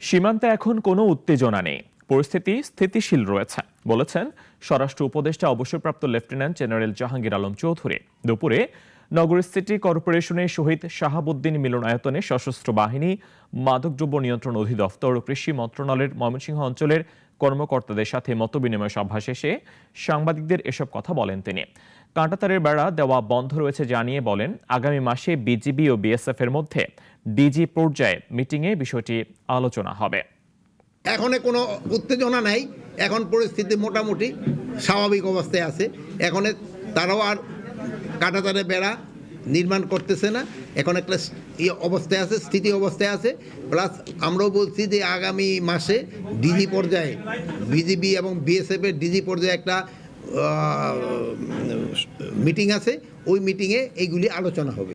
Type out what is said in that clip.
সীমান্তে এখন কোনো উত্তেজনা নেই, পরিস্থিতি স্থিতিশীল রয়েছে বলেছেন স্বরাষ্ট্র উপদেষ্টা অবসরপ্রাপ্ত লেফটেন্যান্ট জেনারেল জাহাঙ্গীর আলম চৌধুরী। দুপুরে নগর সিটি কর্পোরেশনের শহীদ শাহাবুদ্দিন মিলনায়তনে সশস্ত্র বাহিনী, মাদকদ্রব্য নিয়ন্ত্রণ অধিদপ্তর ও কৃষি মন্ত্রণালয়ের ময়মনসিংহ অঞ্চলের কর্মকর্তাদের সাথে মতবিনিময় সভা শেষে সাংবাদিকদের এসব কথা বলেন তিনি। কাঁটাতারের বেড়া দেওয়া বন্ধ রয়েছে জানিয়ে বলেন, আগামী মাসে বিজিবি ও বিএসএফ এর মধ্যে ডিজি পর্যায়ে মিটিংয়ে বিষয়টি আলোচনা হবে। এখন কোনো উত্তেজনা নাই, এখন পরিস্থিতি মোটামুটি স্বাভাবিক অবস্থায় আছে। এখন তারাও আর কাঁটাতারের বেড়া নির্মাণ করতেছে না, এখন একটা অবস্থায় আছে, স্থিতি অবস্থায় আছে। প্লাস আমরাও বলছি যে আগামী মাসে ডিজি পর্যায়ে বিজিবি এবং বিএসএফ এর ডিজি পর্যায়ে একটা মিটিং আছে, ওই মিটিংয়ে এইগুলি আলোচনা হবে।